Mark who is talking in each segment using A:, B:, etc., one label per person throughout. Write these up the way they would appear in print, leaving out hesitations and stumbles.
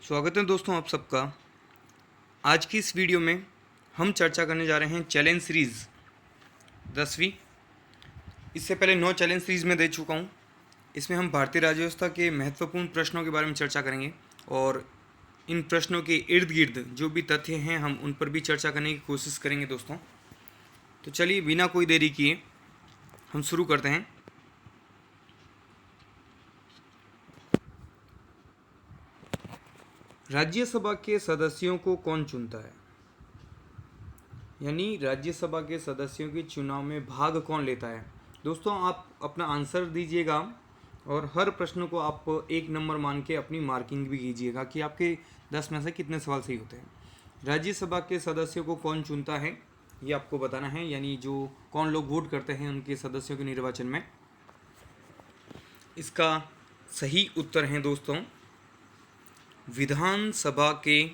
A: स्वागत है दोस्तों आप सबका। आज की इस वीडियो में हम चर्चा करने जा रहे हैं चैलेंज सीरीज़ 10वीं। इससे पहले 9 चैलेंज सीरीज़ में दे चुका हूँ। इसमें हम भारतीय राज्य व्यवस्था के महत्वपूर्ण प्रश्नों के बारे में चर्चा करेंगे और इन प्रश्नों के इर्द गिर्द जो भी तथ्य हैं हम उन पर भी चर्चा करने की कोशिश करेंगे दोस्तों। तो चलिए बिना कोई देरी किए हम शुरू करते हैं। राज्यसभा के सदस्यों को कौन चुनता है, यानी राज्यसभा के सदस्यों के चुनाव में भाग कौन लेता है। दोस्तों आप अपना आंसर दीजिएगा और हर प्रश्न को आप 1 नंबर मान के अपनी मार्किंग भी कीजिएगा कि आपके 10 में से कितने सवाल सही होते हैं। राज्यसभा के सदस्यों को कौन चुनता है ये आपको बताना है, यानी जो कौन लोग वोट करते हैं उनके सदस्यों के निर्वाचन में। इसका सही उत्तर है दोस्तों विधानसभा के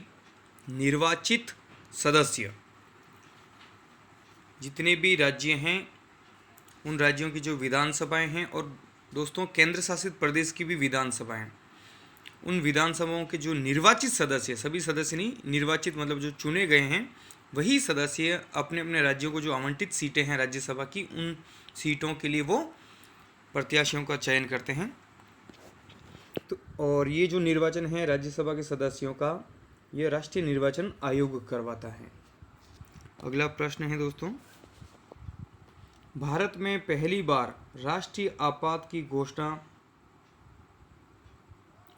A: निर्वाचित सदस्य। जितने भी राज्य हैं उन राज्यों की जो विधानसभाएं हैं और दोस्तों केंद्र शासित प्रदेश की भी विधानसभाएं, उन विधानसभाओं के जो निर्वाचित सदस्य, सभी सदस्य नहीं, निर्वाचित मतलब जो चुने गए हैं वही सदस्य अपने अपने राज्यों को जो आवंटित सीटें हैं राज्यसभा की, उन सीटों के लिए वो प्रत्याशियों का चयन करते हैं। तो और ये जो निर्वाचन है राज्यसभा के सदस्यों का, ये राष्ट्रीय निर्वाचन आयोग करवाता है। अगला प्रश्न है दोस्तों, भारत में पहली बार राष्ट्रीय आपात की घोषणा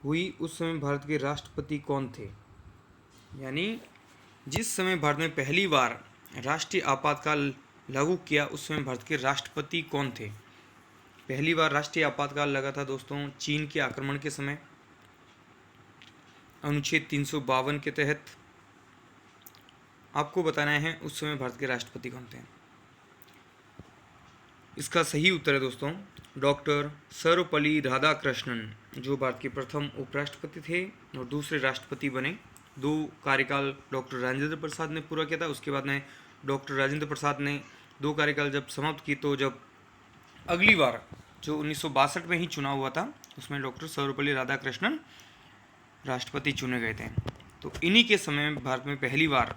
A: हुई उस समय भारत के राष्ट्रपति कौन थे, यानी जिस समय भारत में पहली बार राष्ट्रीय आपातकाल लागू किया उस समय भारत के राष्ट्रपति कौन थे। पहली बार राष्ट्रीय आपातकाल लगा था दोस्तों चीन के आक्रमण के समय, अनुच्छेद 352 के तहत। आपको बताना है उस समय भारत के राष्ट्रपति कौन थे। इसका सही उत्तर है दोस्तों डॉक्टर सर्वपल्ली राधाकृष्णन, जो भारत के प्रथम उपराष्ट्रपति थे और दूसरे राष्ट्रपति बने। 2 कार्यकाल डॉक्टर राजेंद्र प्रसाद ने पूरा किया था। उसके बाद में डॉक्टर राजेंद्र प्रसाद ने 2 कार्यकाल जब समाप्त की तो जब अगली बार जो 1962 में ही चुनाव हुआ था उसमें डॉक्टर सर्वपल्ली राधाकृष्णन राष्ट्रपति चुने गए थे। तो इन्हीं के समय में भारत में पहली बार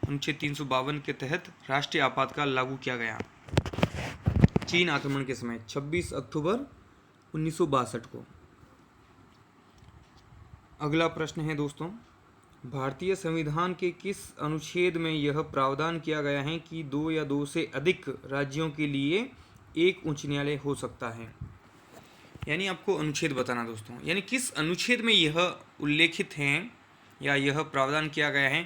A: अनुच्छेद 352 के तहत राष्ट्रीय आपातकाल लागू किया गया चीन आक्रमण के समय 26 अक्टूबर 1962 को। अगला प्रश्न है दोस्तों, भारतीय संविधान के किस अनुच्छेद में यह प्रावधान किया गया है कि 2 या 2 से अधिक राज्यों के लिए एक उच्च न्यायालय हो सकता है। यानी आपको अनुच्छेद बताना दोस्तों, यानी किस अनुच्छेद में यह उल्लेखित है या यह प्रावधान किया गया है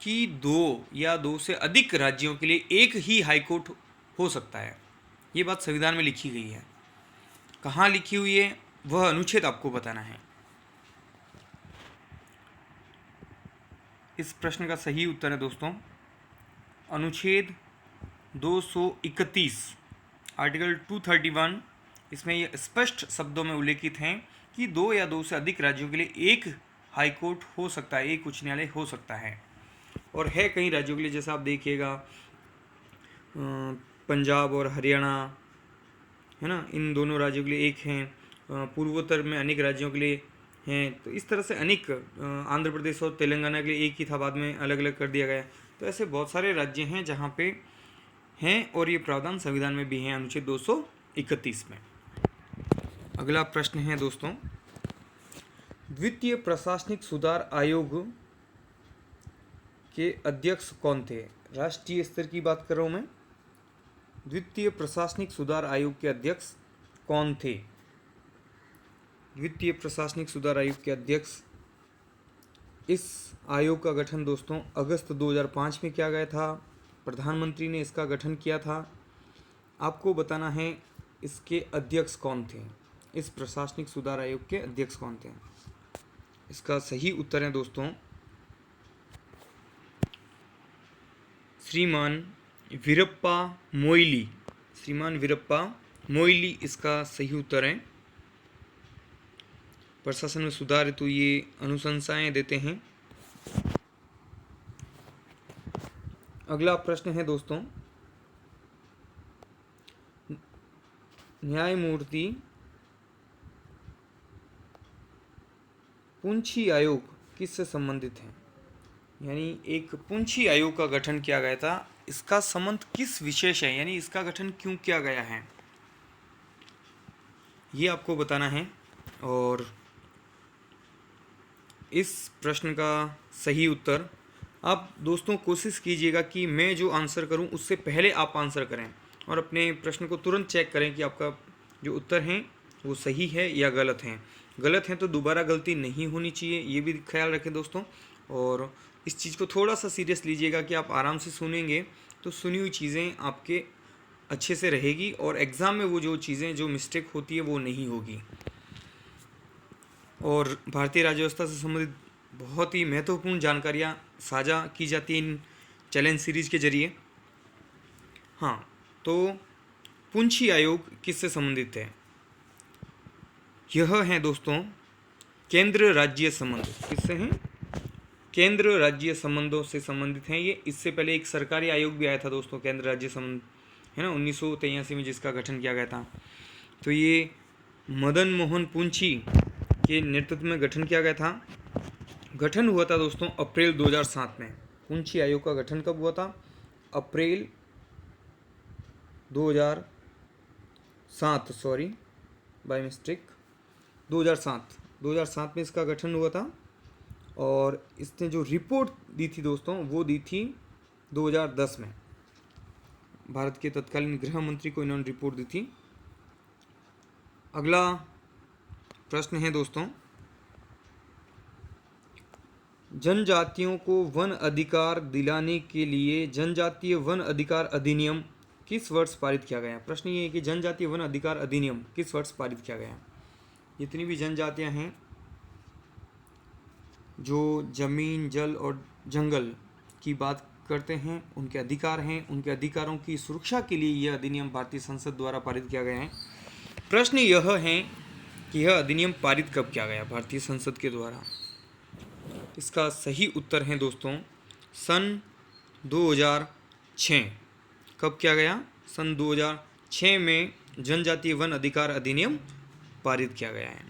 A: कि 2 या 2 से अधिक राज्यों के लिए एक ही हाईकोर्ट हो सकता है। ये बात संविधान में लिखी गई है। कहाँ लिखी हुई है वह अनुच्छेद आपको बताना है। इस प्रश्न का सही उत्तर है दोस्तों अनुच्छेद 231 आर्टिकल 231। इसमें यह स्पष्ट शब्दों में उल्लेखित है कि 2 या 2 से अधिक राज्यों के लिए एक हाईकोर्ट हो सकता है, एक उच्च न्यायालय हो सकता है। और है कई राज्यों के लिए, जैसा आप देखिएगा पंजाब और हरियाणा है ना, इन दोनों राज्यों के लिए एक हैं। पूर्वोत्तर में अनेक राज्यों के लिए हैं। तो इस तरह से अनेक, आंध्र प्रदेश और तेलंगाना के लिए एक ही था, बाद में अलग अलग कर दिया गया। तो ऐसे बहुत सारे राज्य हैं जहाँ पे हैं और ये प्रावधान संविधान में भी हैं अनुच्छेद 231 में। अगला प्रश्न है दोस्तों, द्वितीय प्रशासनिक सुधार आयोग के अध्यक्ष कौन थे। राष्ट्रीय स्तर की बात कर रहा हूँ मैं। द्वितीय प्रशासनिक सुधार आयोग के अध्यक्ष कौन थे। द्वितीय प्रशासनिक सुधार आयोग के अध्यक्ष, इस आयोग का गठन दोस्तों अगस्त 2005 में किया गया था। प्रधानमंत्री ने इसका गठन किया था। आपको बताना है इसके अध्यक्ष कौन थे, इस प्रशासनिक सुधार आयोग के अध्यक्ष कौन थे। इसका सही उत्तर है दोस्तों श्रीमान वीरप्पा मोइली। श्रीमान वीरप्पा मोइली इसका सही उत्तर है। प्रशासन में सुधार हेतु ये अनुशंसाएं देते हैं। अगला प्रश्न है दोस्तों, न्यायमूर्ति पुंछी आयोग किससे संबंधित है, यानी एक पुंछी आयोग का गठन किया गया था, इसका संबंध किस विषय से है, यानी इसका गठन क्यों किया गया है, ये आपको बताना है। और इस प्रश्न का सही उत्तर आप दोस्तों कोशिश कीजिएगा कि मैं जो आंसर करूं उससे पहले आप आंसर करें और अपने प्रश्न को तुरंत चेक करें कि आपका जो उत्तर है वो सही है या गलत है। गलत है तो दोबारा गलती नहीं होनी चाहिए, ये भी ख्याल रखें दोस्तों। और इस चीज़ को थोड़ा सा सीरियस लीजिएगा कि आप आराम से सुनेंगे तो सुनी हुई चीज़ें आपके अच्छे से रहेगी और एग्ज़ाम में वो जो चीज़ें जो मिस्टेक होती है वो नहीं होगी। और भारतीय राज्य व्यवस्था से संबंधित बहुत ही महत्वपूर्ण जानकारियाँ साझा की जाती हैं इन चैलेंज सीरीज के जरिए। हाँ, तो पुंछी आयोग किससे संबंधित है? यह है दोस्तों केंद्र राज्य संबंध। किससे हैं? केंद्र राज्य संबंधों से संबंधित हैं ये। इससे पहले एक सरकारी आयोग भी आया था दोस्तों, केंद्र राज्य संबंध, है ना, 1983 में जिसका गठन किया गया था। तो ये मदन मोहन पुंछी के नेतृत्व में गठन किया गया था। गठन हुआ था दोस्तों अप्रैल 2007 में। पुंछी आयोग का गठन कब हुआ था? अप्रैल 2007, सॉरी बाय मिस्टेक, 2007 में इसका गठन हुआ था। और इसने जो रिपोर्ट दी थी दोस्तों वो दी थी 2010 में। भारत के तत्कालीन गृह मंत्री को इन्होंने रिपोर्ट दी थी। अगला प्रश्न है दोस्तों, जनजातियों को वन अधिकार दिलाने के लिए जनजातीय वन अधिकार अधिनियम किस वर्ष पारित किया गया? प्रश्न ये है कि जनजातीय वन अधिकार अधिनियम किस वर्ष पारित किया गया? जितनी भी जनजातियां हैं जो जमीन, जल और जंगल की बात करते हैं, उनके अधिकार हैं, उनके अधिकारों की सुरक्षा के लिए यह अधिनियम भारतीय संसद द्वारा पारित किया गया है। प्रश्न यह है कि यह अधिनियम पारित कब किया गया भारतीय संसद के द्वारा? इसका सही उत्तर है दोस्तों सन 2006। कब किया गया? सन 2006 में जनजातीय वन अधिकार अधिनियम पारित किया गया है।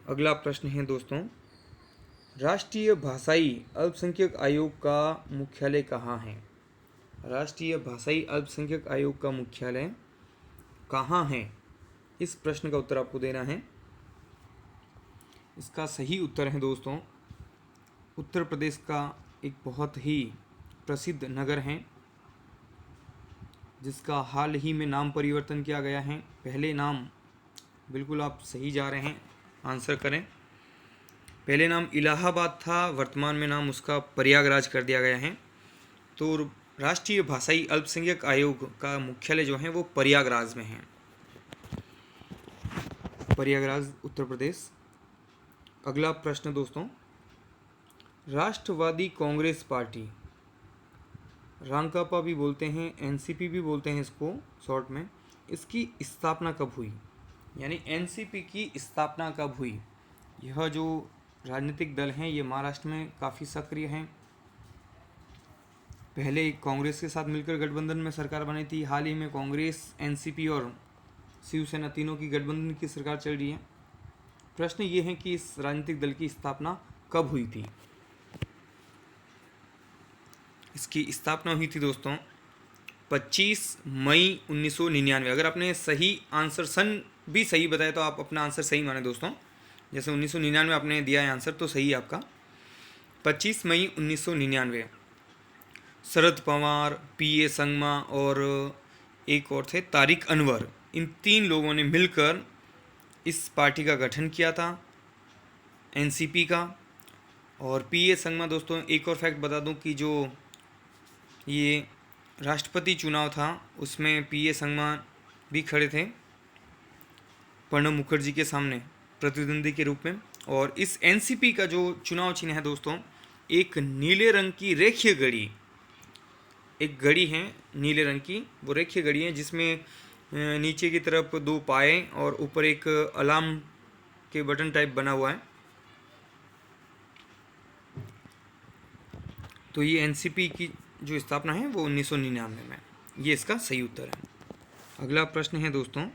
A: अगला प्रश्न है दोस्तों, राष्ट्रीय भाषाई अल्पसंख्यक आयोग का मुख्यालय कहाँ है? राष्ट्रीय भाषाई अल्पसंख्यक आयोग का मुख्यालय कहाँ है? इस प्रश्न का उत्तर आपको देना है। इसका सही उत्तर है दोस्तों उत्तर प्रदेश का एक बहुत ही प्रसिद्ध नगर है जिसका हाल ही में नाम परिवर्तन किया गया है। पहले नाम, बिल्कुल आप सही जा रहे हैं, आंसर करें। पहले नाम इलाहाबाद था, वर्तमान में नाम उसका प्रयागराज कर दिया गया है। तो राष्ट्रीय भाषाई अल्पसंख्यक आयोग का मुख्यालय जो है वो प्रयागराज में है, प्रयागराज उत्तर प्रदेश। अगला प्रश्न दोस्तों, राष्ट्रवादी कांग्रेस पार्टी, रांकापा भी बोलते हैं, एनसीपी भी बोलते हैं इसको शॉर्ट में, इसकी स्थापना कब हुई? यानी एनसीपी की स्थापना कब हुई? यह जो राजनीतिक दल हैं ये महाराष्ट्र में काफ़ी सक्रिय हैं। पहले कांग्रेस के साथ मिलकर गठबंधन में सरकार बनी थी। हाल ही में कांग्रेस, एनसीपी और शिवसेना तीनों की गठबंधन की सरकार चल रही है। प्रश्न ये है कि इस राजनीतिक दल की स्थापना कब हुई थी? इसकी स्थापना हुई थी दोस्तों 25 मई 1999। अगर आपने सही आंसर सन भी सही बताया तो आप अपना आंसर सही माने दोस्तों। जैसे 1999 आपने दिया है आंसर तो सही है आपका। 25 मई 1999 शरद पवार, पीए संगमा और एक और थे तारिक अनवर, इन 3 लोगों ने मिलकर इस पार्टी का गठन किया था, एनसीपी का। और पीए संगमा दोस्तों, एक और फैक्ट बता दूं कि जो ये राष्ट्रपति चुनाव था उसमें पीए संगमा भी खड़े थे प्रणब मुखर्जी के सामने प्रतिद्वंदी के रूप में। और इस एनसीपी का जो चुनाव चिन्ह है दोस्तों, एक नीले रंग की रेखीय घड़ी, एक घड़ी है नीले रंग की, वो रेखीय घड़ी है जिसमें नीचे की तरफ 2 पाए और ऊपर एक अलार्म के बटन टाइप बना हुआ है। तो ये एनसीपी की जो स्थापना है वो 1999 में। ये इसका सही उत्तर है। अगला प्रश्न है दोस्तों,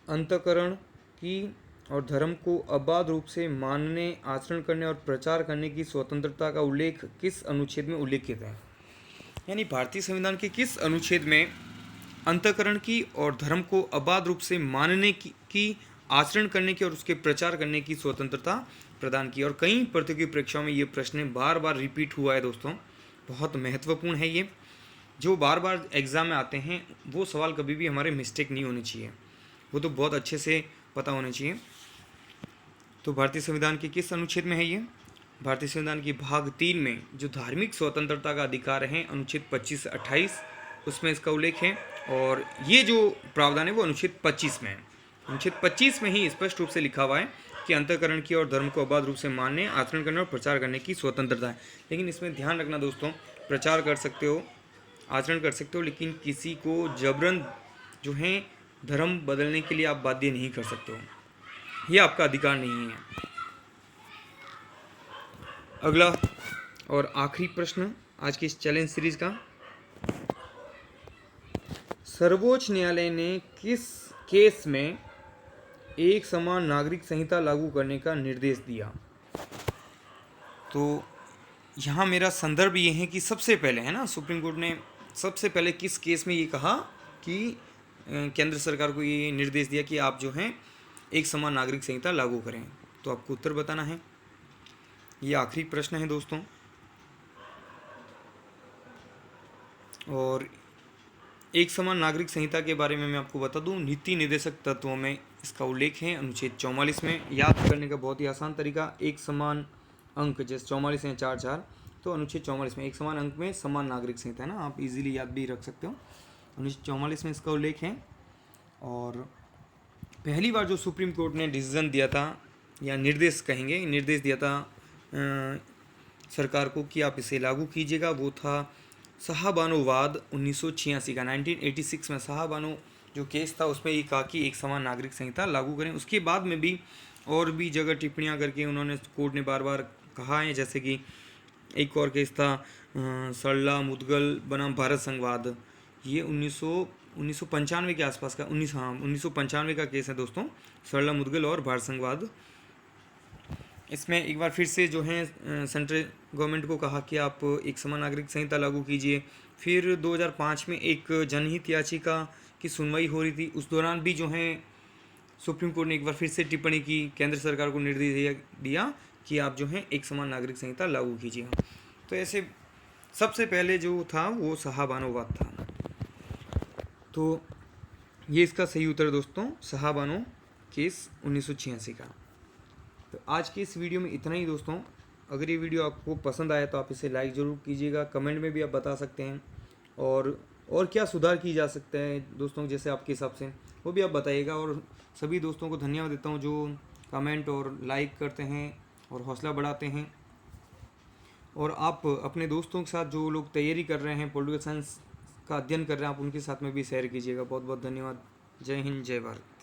A: अंतःकरण की और धर्म को अबाध रूप से मानने, आचरण करने और प्रचार करने की स्वतंत्रता का उल्लेख किस अनुच्छेद में उल्लेखित है? यानी भारतीय संविधान के किस अनुच्छेद में अंतःकरण की और धर्म को अबाध रूप से मानने की आचरण करने की और उसके प्रचार करने की स्वतंत्रता प्रदान की? और कई प्रतियोगी परीक्षाओं में ये प्रश्न बार बार रिपीट हुआ है दोस्तों, बहुत महत्वपूर्ण है ये। जो बार बार एग्जाम में आते हैं वो सवाल कभी भी हमारे मिस्टेक नहीं होने चाहिए, वो तो बहुत अच्छे से पता होने चाहिए। तो भारतीय संविधान के किस अनुच्छेद में है ये? भारतीय संविधान की भाग 3 में जो धार्मिक स्वतंत्रता का अधिकार है, अनुच्छेद 25 से 28, उसमें इसका उल्लेख है। और ये जो प्रावधान है वो अनुच्छेद 25 में है। अनुच्छेद 25 में ही स्पष्ट रूप से लिखा हुआ है कि अंतःकरण की और धर्म को अबाध रूप से मानने, आचरण करने और प्रचार करने की स्वतंत्रता है। लेकिन इसमें ध्यान रखना दोस्तों, प्रचार कर सकते हो, आचरण कर सकते हो, लेकिन किसी को जबरन जो है धर्म बदलने के लिए आप बाध्य नहीं कर सकते हो, ये आपका अधिकार नहीं है। अगला और आखिरी प्रश्न आज की इस चैलेंज सीरीज का, सर्वोच्च न्यायालय ने किस केस में एक समान नागरिक संहिता लागू करने का निर्देश दिया? तो यहाँ मेरा संदर्भ ये है कि सबसे पहले है ना, सुप्रीम कोर्ट ने सबसे पहले किस केस में ये कहा कि केंद्र सरकार को ये निर्देश दिया कि आप जो हैं एक समान नागरिक संहिता लागू करें? तो आपको उत्तर बताना है। ये आखिरी प्रश्न है दोस्तों। और एक समान नागरिक संहिता के बारे में मैं आपको बता दूं, नीति निर्देशक तत्वों में इसका उल्लेख है, अनुच्छेद 44 में। याद करने का बहुत ही आसान तरीका, एक समान अंक जैसे 44 हैं 4 तो अनुच्छेद 44 में एक समान अंक में समान नागरिक संहिता है ना, आप इजीली याद भी रख सकते हो। अनुच्छेद 44 में इसका उल्लेख है। और पहली बार जो सुप्रीम कोर्ट ने डिसीजन दिया था, या निर्देश कहेंगे, निर्देश दिया था सरकार को कि आप इसे लागू कीजिएगा, वो था शाहबानो वाद 1986 का। 1986 में शाहबानो जो केस था उसमें ये कहा कि एक समान नागरिक संहिता लागू करें। उसके बाद में भी और भी जगह टिप्पणियां करके उन्होंने, कोर्ट ने बार बार कहा है। जैसे कि एक और केस था सरला मुदगल बनाम भारत संघवाद, ये 1995 के आसपास का 1995 का केस है दोस्तों, सरला मुदगल और भारत संघवाद। इसमें एक बार फिर से जो है सेंट्रल गवर्नमेंट को कहा कि आप एक समान नागरिक संहिता लागू कीजिए। फिर 2005 में एक जनहित याचिका की सुनवाई हो रही थी, उस दौरान भी जो है सुप्रीम कोर्ट ने एक बार फिर से टिप्पणी की, केंद्र सरकार को निर्देश दिया कि आप जो है एक समान नागरिक संहिता लागू कीजिए। तो ऐसे सबसे पहले जो था वो शाहबानो वाद था। तो ये इसका सही उत्तर दोस्तों, शाहबानो केस 1986 का। तो आज के इस वीडियो में इतना ही दोस्तों। अगर ये वीडियो आपको पसंद आया तो आप इसे लाइक ज़रूर कीजिएगा, कमेंट में भी आप बता सकते हैं, और क्या सुधार की जा सकता है दोस्तों, जैसे आपके हिसाब से वो भी आप बताइएगा। और सभी दोस्तों को धन्यवाद देता हूँ जो कमेंट और लाइक करते हैं और हौसला बढ़ाते हैं। और आप अपने दोस्तों के साथ जो लोग तैयारी कर रहे हैं, पॉलिटिकल साइंस का अध्ययन कर रहे हैं, आप उनके साथ में भी शेयर कीजिएगा। बहुत बहुत धन्यवाद। जय हिंद, जय भारत।